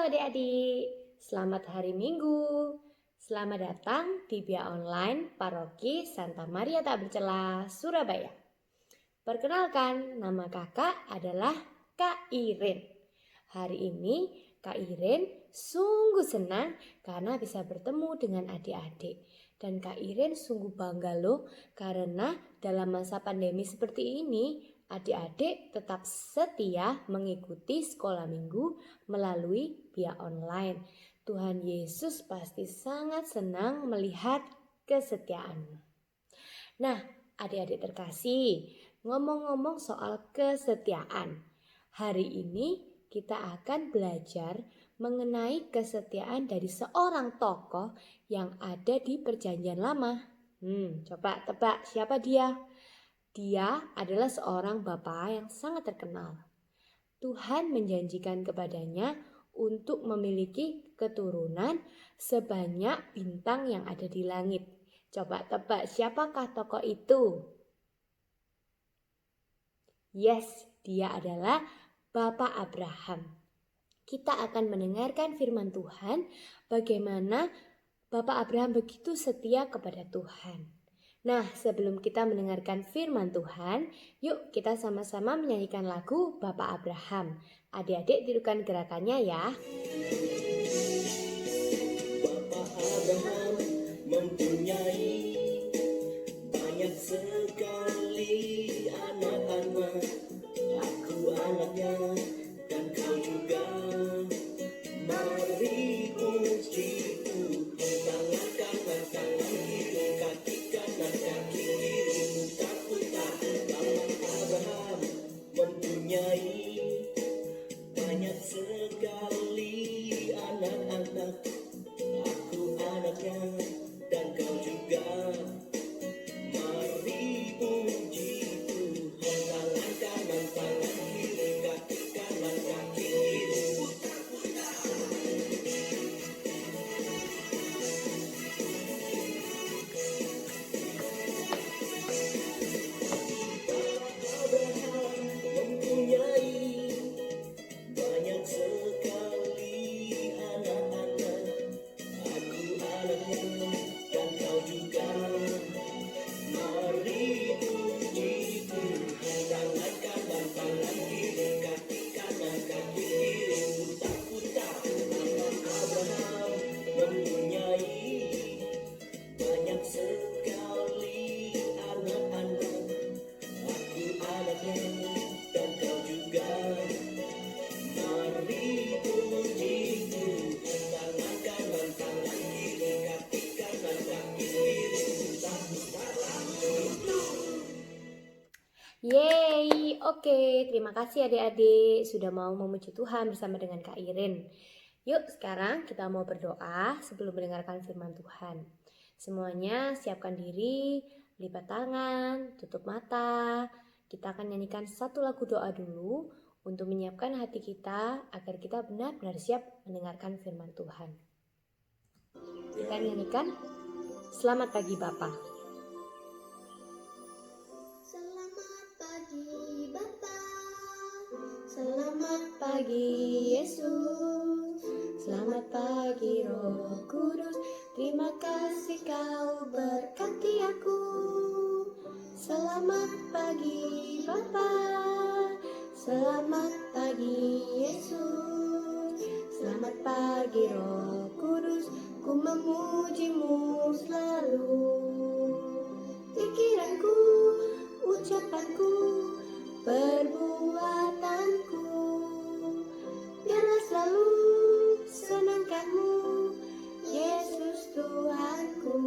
adik-adik, selamat hari Minggu. Selamat datang di BIA Online Paroki Santa Maria Tak Bercela, Surabaya. Perkenalkan, nama kakak adalah Kak Irin. Hari ini Kak Irin sungguh senang karena bisa bertemu dengan adik-adik. Dan Kak Irin sungguh bangga loh karena dalam masa pandemi seperti ini, adik-adik tetap setia mengikuti sekolah minggu melalui BIA Online. Tuhan Yesus pasti sangat senang melihat kesetiaanmu. Nah, adik-adik terkasih, ngomong-ngomong soal kesetiaan, hari ini kita akan belajar mengenai kesetiaan dari seorang tokoh yang ada di Perjanjian Lama. Coba tebak siapa dia? Dia adalah seorang bapa yang sangat terkenal. Tuhan menjanjikan kepadanya untuk memiliki keturunan sebanyak bintang yang ada di langit. Coba tebak siapakah tokoh itu? Yes, dia adalah Bapak Abraham. Kita akan mendengarkan firman Tuhan bagaimana Bapak Abraham begitu setia kepada Tuhan. Nah, sebelum kita mendengarkan firman Tuhan, yuk kita sama-sama menyanyikan lagu Bapak Abraham. Adik-adik tirukan gerakannya ya. Bapak Abraham mempunyai banyak sekali anak-anak. Aku anaknya dan kau juga. Mari puji Tuhan, tangan kanan tangan kiri, kaki kanan kaki kiri, putar-putar. Bapak Abraham mempunyai banyak sekali anak-anak. Aku anaknya dan kau juga. Mari puji Tuhan, tangan kanan tangan kiri, kaki kanan kaki kiri, putar-putar. Abraham mempunyai banyak sekali anak-anak. Aku anaknya dan kau juga. Mari puji Tuhan, tangan kanan tangan kiri, kaki kanan kaki kiri, putar-putar. Abraham mempunyai banyak sekali anak-anak. Aku anaknya dan kau juga. Mari puji Tuhan, tangan kanan tangan kiri, kaki kanan kaki kiri, putar-putar. Yeay, oke, terima kasih adik-adik sudah mau memuji Tuhan bersama dengan Kak Irin. Yuk sekarang kita mau berdoa sebelum mendengarkan firman Tuhan. Semuanya siapkan diri, lipat tangan, tutup mata. Kita akan nyanyikan satu lagu doa dulu untuk menyiapkan hati kita agar kita benar-benar siap mendengarkan firman Tuhan. Kita nyanyikan Selamat Pagi Bapa. Selamat pagi Yesus, selamat pagi Roh Kudus, terima kasih kau berkati aku. Selamat pagi Bapa, selamat pagi Yesus, selamat pagi Roh Kudus, ku memujimu selalu. Pikiranku, ucapanku, perbuatanku, biarlah selalu senangkanmu, Yesus Tuhanku.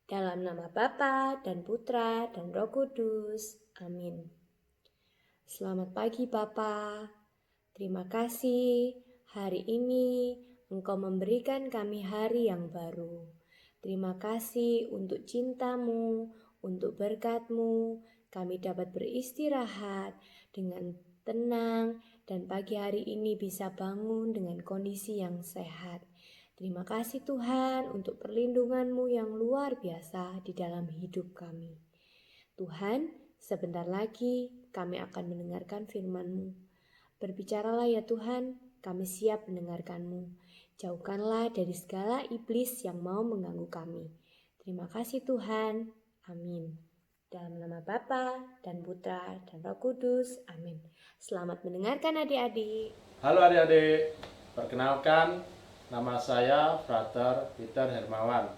Dalam nama Bapa dan Putra dan Roh Kudus. Amin. Selamat pagi Bapa. Terima kasih hari ini Engkau memberikan kami hari yang baru. Terima kasih untuk cintamu, untuk berkat-Mu, kami dapat beristirahat dengan tenang dan pagi hari ini bisa bangun dengan kondisi yang sehat. Terima kasih Tuhan untuk perlindungan-Mu yang luar biasa di dalam hidup kami. Tuhan, Sebentar lagi kami akan mendengarkan firman-Mu. Berbicaralah ya Tuhan, kami siap mendengarkan-Mu. Jauhkanlah dari segala iblis yang mau mengganggu kami. Terima kasih Tuhan. Amin. Dalam nama Bapa dan Putra dan Roh Kudus. Amin. Selamat mendengarkan adik-adik. Halo adik-adik, perkenalkan nama saya Frater Peter Hermawan.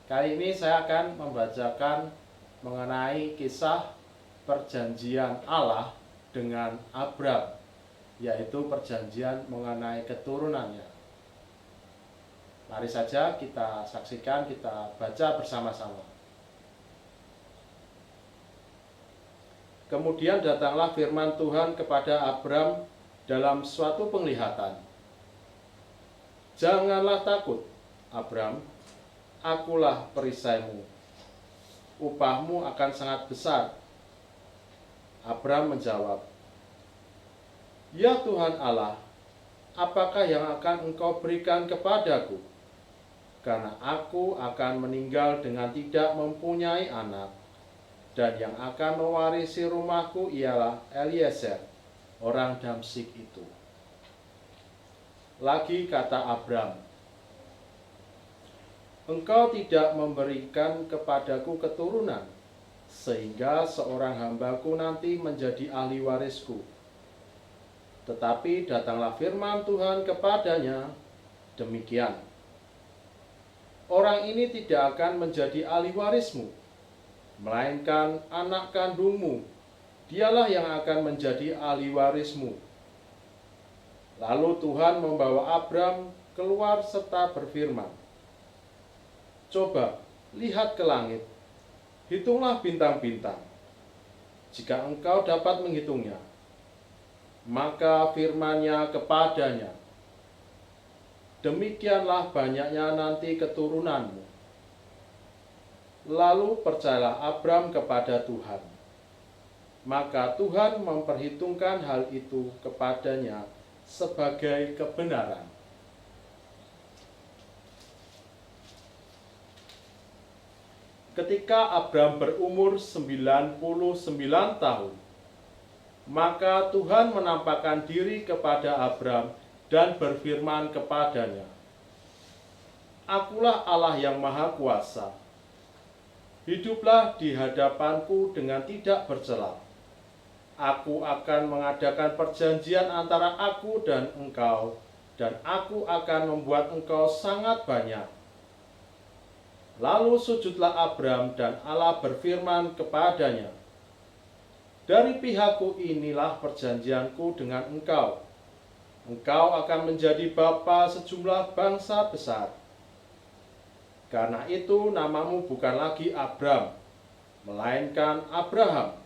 Kali ini saya akan membacakan mengenai kisah perjanjian Allah dengan Abram, yaitu perjanjian mengenai keturunannya. Mari saja kita saksikan, kita baca bersama-sama. Kemudian datanglah firman Tuhan kepada Abram dalam suatu penglihatan. Janganlah takut, Abram, akulah perisaimu. Upahmu akan sangat besar. Abram menjawab, Ya Tuhan Allah, apakah yang akan Engkau berikan kepadaku? Karena aku akan meninggal dengan tidak mempunyai anak, dan yang akan mewarisi rumahku ialah Eliezer, orang Damsyik itu. Lagi kata Abram, Engkau tidak memberikan kepadaku keturunan, sehingga seorang hambaku nanti menjadi ahli warisku. Tetapi datanglah firman Tuhan kepadanya, demikian. Orang ini tidak akan menjadi ahli warismu, melainkan anak kandungmu, dialah yang akan menjadi ahli warismu. Lalu Tuhan membawa Abram keluar serta berfirman, Coba, lihat ke langit, hitunglah bintang-bintang, jika engkau dapat menghitungnya. Maka firman-Nya kepadanya, Demikianlah banyaknya nanti keturunanmu. Lalu percayalah Abram kepada Tuhan. Maka Tuhan memperhitungkan hal itu kepadanya sebagai kebenaran. Ketika Abram berumur 99 tahun, maka Tuhan menampakkan diri kepada Abram dan berfirman kepadanya, Akulah Allah yang Maha Kuasa. Hiduplah di hadapanku dengan tidak bercela. Aku akan mengadakan perjanjian antara aku dan engkau, dan aku akan membuat engkau sangat banyak. Lalu sujudlah Abram, dan Allah berfirman kepadanya, Dari pihakku inilah perjanjianku dengan engkau. Engkau akan menjadi bapa sejumlah bangsa besar. Karena itu namamu bukan lagi Abram, melainkan Abraham.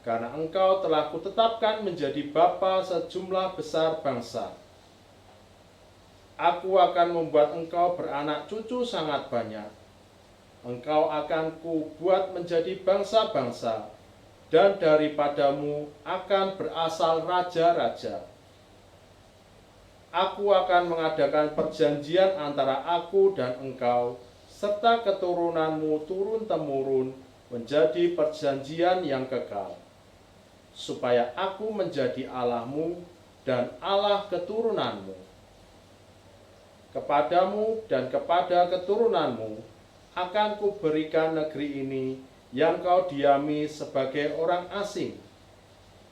Karena engkau telah kutetapkan menjadi bapa sejumlah besar bangsa. Aku akan membuat engkau beranak cucu sangat banyak. Engkau akan kubuat menjadi bangsa-bangsa, dan daripadamu akan berasal raja-raja. Aku akan mengadakan perjanjian antara aku dan engkau, serta keturunanmu turun-temurun menjadi perjanjian yang kekal, supaya aku menjadi Allahmu dan Allah keturunanmu. Kepadamu dan kepada keturunanmu akan kuberikan negeri ini yang kau diami sebagai orang asing,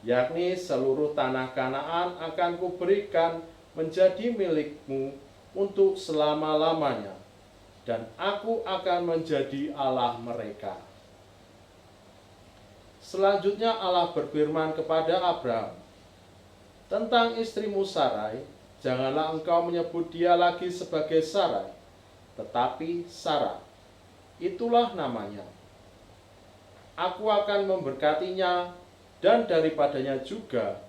yakni seluruh tanah Kanaan akan kuberikan menjadi milikmu untuk selama-lamanya, dan aku akan menjadi Allah mereka. Selanjutnya Allah berfirman kepada Abram, Tentang istrimu Sarai, janganlah engkau menyebut dia lagi sebagai Sarai, tetapi Sarah. Itulah namanya. Aku akan memberkatinya, dan daripadanya juga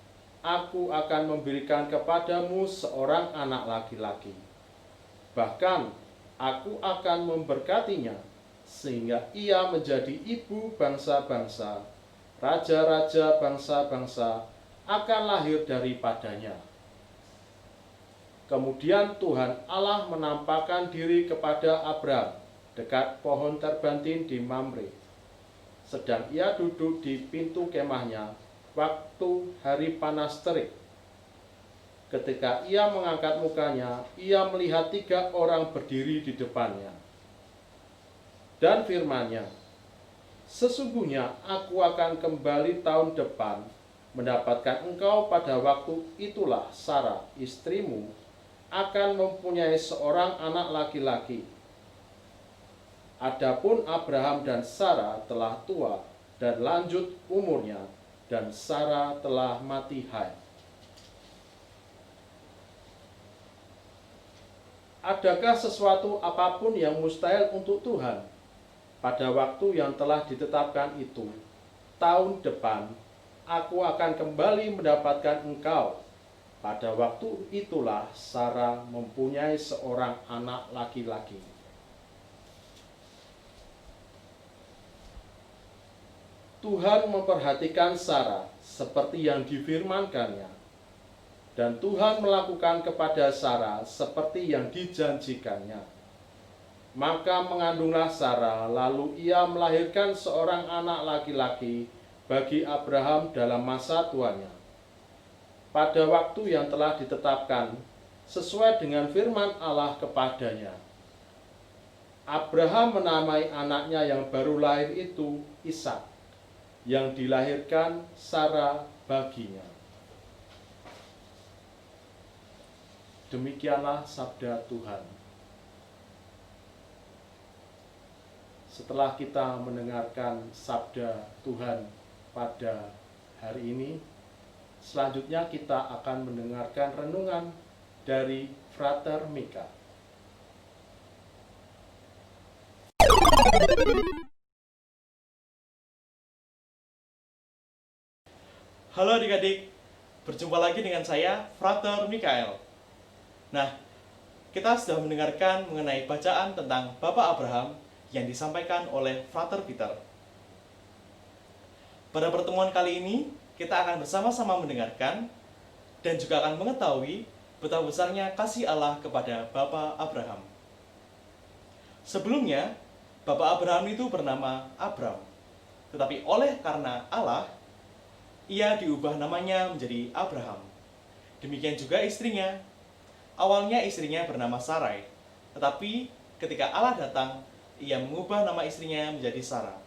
aku akan memberikan kepadamu seorang anak laki-laki. Bahkan aku akan memberkatinya, sehingga ia menjadi ibu bangsa-bangsa, raja-raja bangsa-bangsa akan lahir daripadanya. Kemudian Tuhan Allah menampakkan diri kepada Abram dekat pohon terbantin di Mamre. sedang ia duduk di pintu kemahnya waktu hari panas terik. Ketika ia mengangkat mukanya, ia melihat 3 orang berdiri di depannya. Dan firman-Nya, "Sesungguhnya aku akan kembali tahun depan mendapatkan engkau pada waktu itulah Sarah, istrimu, akan mempunyai seorang anak laki-laki. Adapun Abraham dan Sarah telah tua dan lanjut umurnya, dan Sarah telah mati haid." Adakah sesuatu apapun yang mustahil untuk Tuhan? Pada waktu yang telah ditetapkan itu, tahun depan, aku akan kembali mendapatkan engkau. Pada waktu itulah Sarah mempunyai seorang anak laki-laki. Tuhan memperhatikan Sarah seperti yang difirmankannya, dan Tuhan melakukan kepada Sarah seperti yang dijanjikannya. Maka mengandunglah Sarah, lalu ia melahirkan seorang anak laki-laki bagi Abraham dalam masa tuanya, pada waktu yang telah ditetapkan, sesuai dengan firman Allah kepadanya. Abraham menamai anaknya yang baru lahir itu Ishak, yang dilahirkan Sarah baginya. Demikianlah sabda Tuhan. Setelah kita mendengarkan sabda Tuhan pada hari ini, selanjutnya kita akan mendengarkan renungan dari Frater Mika. Halo adik-adik, berjumpa lagi dengan saya, Frater Mikael. Nah, kita sudah mendengarkan mengenai bacaan tentang Bapak Abraham yang disampaikan oleh Frater Peter. Pada pertemuan kali ini, kita akan bersama-sama mendengarkan dan juga akan mengetahui betapa besarnya kasih Allah kepada Bapak Abraham. Sebelumnya, Bapak Abraham itu bernama Abram, tetapi oleh karena Allah, ia diubah namanya menjadi Abraham. Demikian juga istrinya. Awalnya istrinya bernama Sarai, tetapi ketika Allah datang, ia mengubah nama istrinya menjadi Sarah.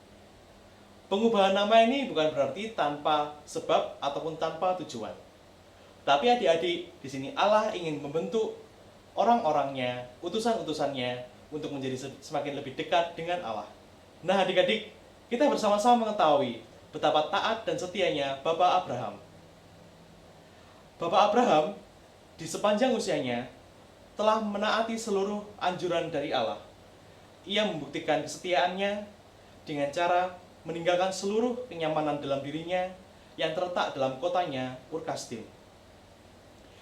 Pengubahan nama ini bukan berarti tanpa sebab ataupun tanpa tujuan. Tapi adik-adik, di sini Allah ingin membentuk orang-orangnya, utusan-utusannya untuk menjadi semakin lebih dekat dengan Allah. Nah adik-adik, kita bersama-sama mengetahui betapa taat dan setianya Bapak Abraham. Bapak Abraham di sepanjang usianya telah menaati seluruh anjuran dari Allah. Ia membuktikan kesetiaannya dengan cara meninggalkan seluruh kenyamanan dalam dirinya yang terletak dalam kotanya Ur-Kasdim.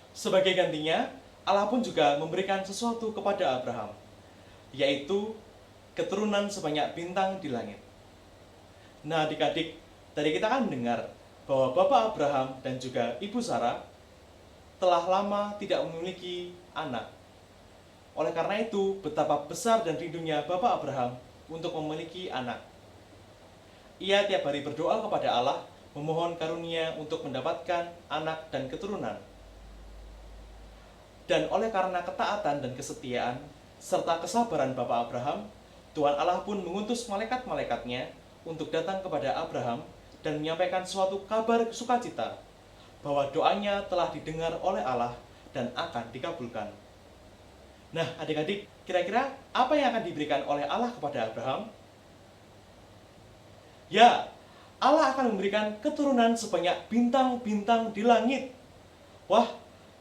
Sebagai gantinya, Allah pun juga memberikan sesuatu kepada Abraham, yaitu keturunan sebanyak bintang di langit. Nah adik-adik, tadi kita akan mendengar bahwa Bapak Abraham dan juga Ibu Sarah telah lama tidak memiliki anak. Oleh karena itu, betapa besar dan rindunya Bapak Abraham untuk memiliki anak. Ia tiap hari berdoa kepada Allah, memohon karunia untuk mendapatkan anak dan keturunan. Dan oleh karena ketaatan dan kesetiaan, serta kesabaran Bapak Abraham, Tuhan Allah pun mengutus malaikat-malaikatnya untuk datang kepada Abraham dan menyampaikan suatu kabar sukacita, bahwa doanya telah didengar oleh Allah dan akan dikabulkan. Nah adik-adik, kira-kira apa yang akan diberikan oleh Allah kepada Abraham? Ya, Allah akan memberikan keturunan sebanyak bintang-bintang di langit. Wah,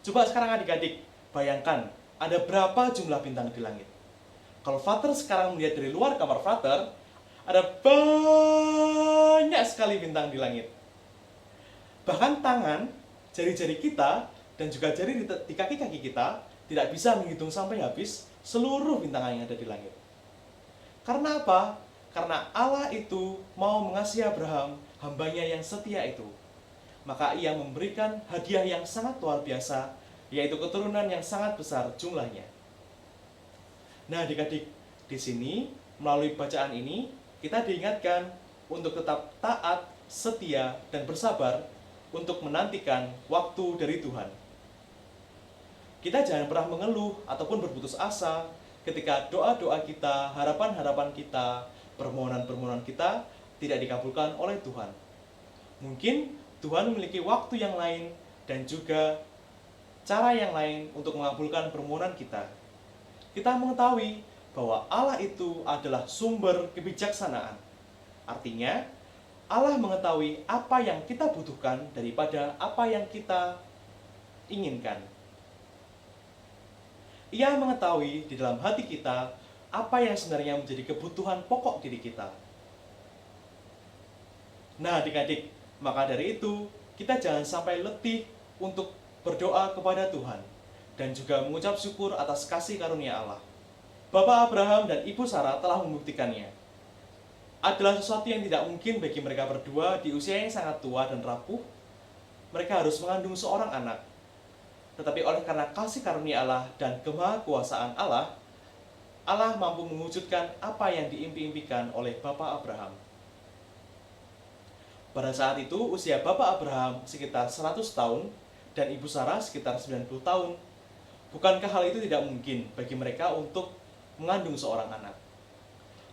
coba sekarang adik-adik, bayangkan ada berapa jumlah bintang di langit. Kalau Frater sekarang melihat dari luar kamar Frater, ada banyak sekali bintang di langit. Bahkan tangan, jari-jari kita, dan juga jari di kaki-kaki kita tidak bisa menghitung sampai habis seluruh bintang yang ada di langit. Karena apa? Karena Allah itu mau mengasihi Abraham, hambanya yang setia itu. Maka ia memberikan hadiah yang sangat luar biasa, yaitu keturunan yang sangat besar jumlahnya. Nah adik-adik, di sini melalui bacaan ini kita diingatkan untuk tetap taat, setia, dan bersabar untuk menantikan waktu dari Tuhan. Kita jangan pernah mengeluh ataupun berputus asa ketika doa-doa kita, harapan-harapan kita, permohonan-permohonan kita tidak dikabulkan oleh Tuhan. Mungkin Tuhan memiliki waktu yang lain dan juga cara yang lain untuk mengabulkan permohonan kita. Kita mengetahui bahwa Allah itu adalah sumber kebijaksanaan. Artinya, Allah mengetahui apa yang kita butuhkan daripada apa yang kita inginkan. Ia mengetahui di dalam hati kita apa yang sebenarnya menjadi kebutuhan pokok diri kita. Nah, adik-adik, maka dari itu kita jangan sampai letih untuk berdoa kepada Tuhan dan juga mengucap syukur atas kasih karunia Allah. Bapak Abraham dan Ibu Sarah telah membuktikannya. Adalah sesuatu yang tidak mungkin bagi mereka berdua di usia yang sangat tua dan rapuh. Mereka harus mengandung seorang anak. Tetapi oleh karena kasih karunia Allah dan kemahakuasaan Allah, Allah mampu mewujudkan apa yang diimpi-impikan oleh Bapak Abraham. Pada saat itu, usia Bapak Abraham sekitar 100 tahun dan Ibu Sarah sekitar 90 tahun. Bukankah hal itu tidak mungkin bagi mereka untuk mengandung seorang anak?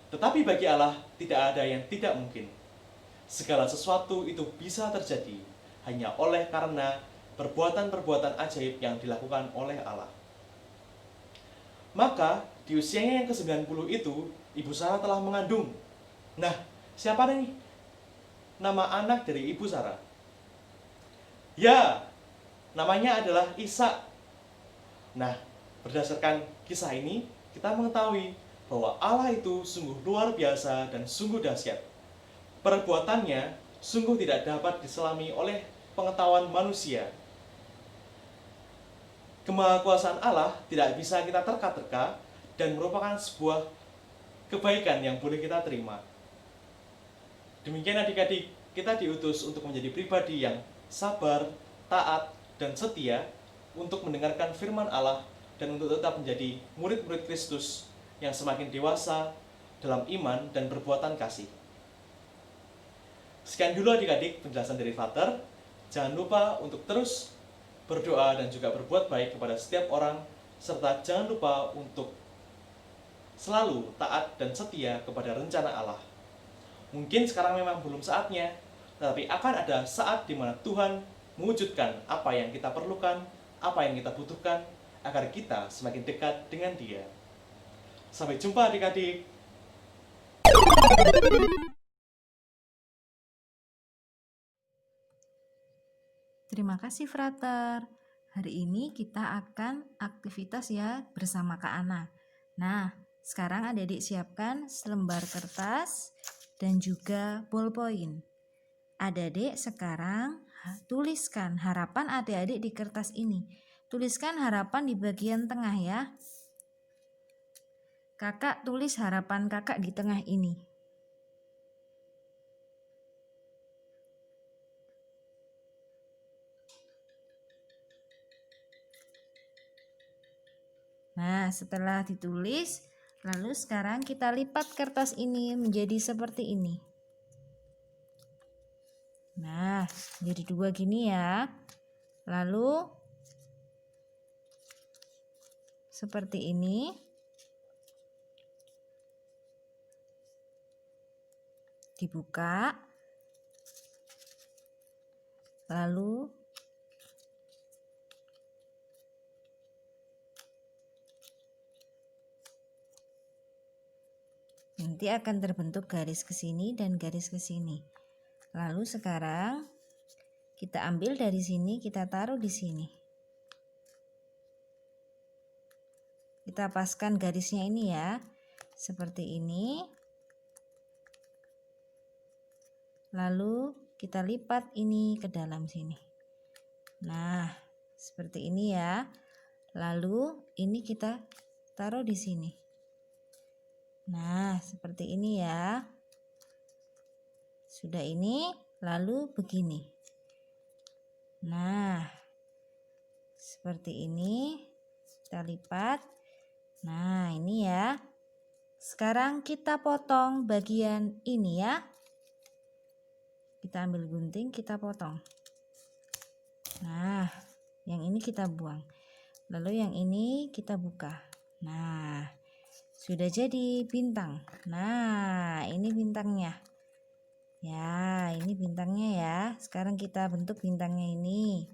Tetapi bagi Allah tidak ada yang tidak mungkin. Segala sesuatu itu bisa terjadi hanya oleh karena perbuatan-perbuatan ajaib yang dilakukan oleh Allah. Maka di usianya yang ke-90 itu, Ibu Sarah telah mengandung. Nah, siapa nih nama anak dari Ibu Sarah? Ya, namanya adalah Ishak. Nah, berdasarkan kisah ini, kita mengetahui bahwa Allah itu sungguh luar biasa dan sungguh dahsyat. Perbuatannya sungguh tidak dapat diselami oleh pengetahuan manusia. Kemahakuasaan Allah tidak bisa kita terka-terka dan merupakan sebuah kebaikan yang boleh kita terima. Demikian adik-adik, kita diutus untuk menjadi pribadi yang sabar, taat, dan setia untuk mendengarkan firman Allah dan untuk tetap menjadi murid-murid Kristus yang semakin dewasa dalam iman dan perbuatan kasih. Sekian dulu adik-adik penjelasan dari Father. Jangan lupa untuk terus berdoa dan juga berbuat baik kepada setiap orang, serta jangan lupa untuk selalu taat dan setia kepada rencana Allah. Mungkin sekarang memang belum saatnya, tetapi akan ada saat di mana Tuhan mewujudkan apa yang kita perlukan, apa yang kita butuhkan, agar kita semakin dekat dengan Dia. Sampai jumpa adik-adik. Terima kasih Frater. Hari ini kita akan aktivitas ya bersama Kak Ana. Nah, sekarang adik-adik siapkan selembar kertas dan juga ballpoint. Adik-adik sekarang tuliskan harapan adik-adik di kertas ini. Tuliskan harapan di bagian tengah ya. Kakak tulis harapan kakak di tengah ini. Nah, setelah ditulis, lalu sekarang kita lipat kertas ini menjadi seperti ini. Nah, jadi dua gini ya. Lalu seperti ini. Dibuka. Lalu nanti akan terbentuk garis ke sini dan garis ke sini. Lalu sekarang kita ambil dari sini, kita taruh di sini. Kita paskan garisnya ini ya. Seperti ini. Lalu kita lipat ini ke dalam sini. Nah, seperti ini ya. Lalu ini kita taruh di sini. Nah, seperti ini ya. Sudah ini, lalu begini. Nah, seperti ini. Kita lipat. Nah, ini ya. Sekarang kita potong bagian ini ya. Kita ambil gunting, kita potong. Nah, yang ini kita buang. Lalu yang ini kita buka. Nah, sudah jadi bintang. Nah, ini bintangnya. Ya, ini bintangnya ya. Sekarang kita bentuk bintangnya ini.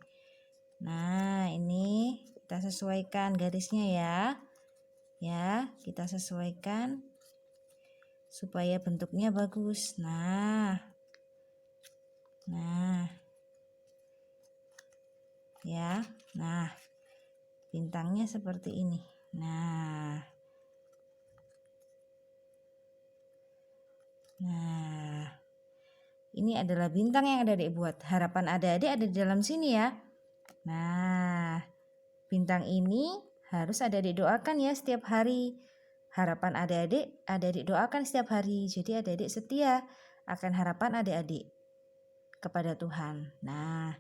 Nah, ini kita sesuaikan garisnya ya. Ya, kita sesuaikan supaya bentuknya bagus. Nah, ya. Nah, bintangnya seperti ini. Nah, ini adalah bintang yang adik-adik buat. Harapan adik-adik ada di dalam sini ya. Nah, bintang ini harus adik-adik doakan ya setiap hari. Harapan adik-adik doakan setiap hari. Jadi adik-adik setia akan harapan adik-adik kepada Tuhan. Nah,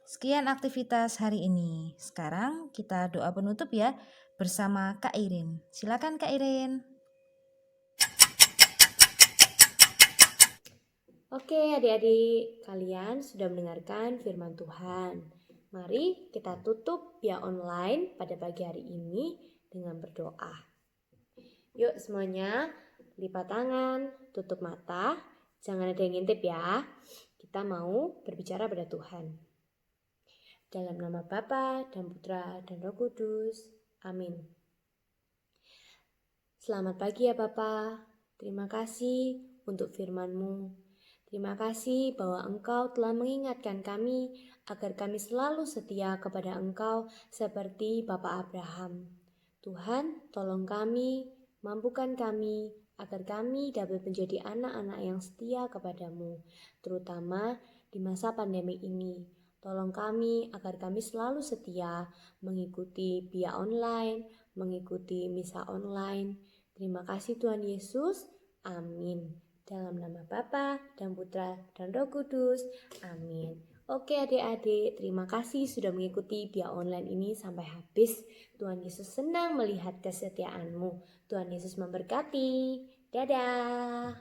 sekian aktivitas hari ini. Sekarang kita doa penutup ya bersama Kak Irin. Silakan Kak Irin. Oke adik-adik, kalian sudah mendengarkan firman Tuhan. Mari kita tutup via online pada pagi hari ini dengan berdoa. Yuk semuanya, lipat tangan, tutup mata, jangan ada yang ngintip ya. Kita mau berbicara pada Tuhan. Dalam nama Bapa dan Putra dan Roh Kudus. Amin. Selamat pagi ya Bapa. Terima kasih untuk firman-Mu. Terima kasih bahwa Engkau telah mengingatkan kami agar kami selalu setia kepada Engkau seperti Bapak Abraham. Tuhan, tolong kami, mampukan kami agar kami dapat menjadi anak-anak yang setia kepadamu, terutama di masa pandemi ini. Tolong kami agar kami selalu setia mengikuti via online, mengikuti misa online. Terima kasih Tuhan Yesus. Amin. Dalam nama Bapa dan Putra dan Roh Kudus. Amin. Oke adik-adik, terima kasih sudah mengikuti via online ini sampai habis. Tuhan Yesus senang melihat kesetiaanmu. Tuhan Yesus memberkati. Dadah.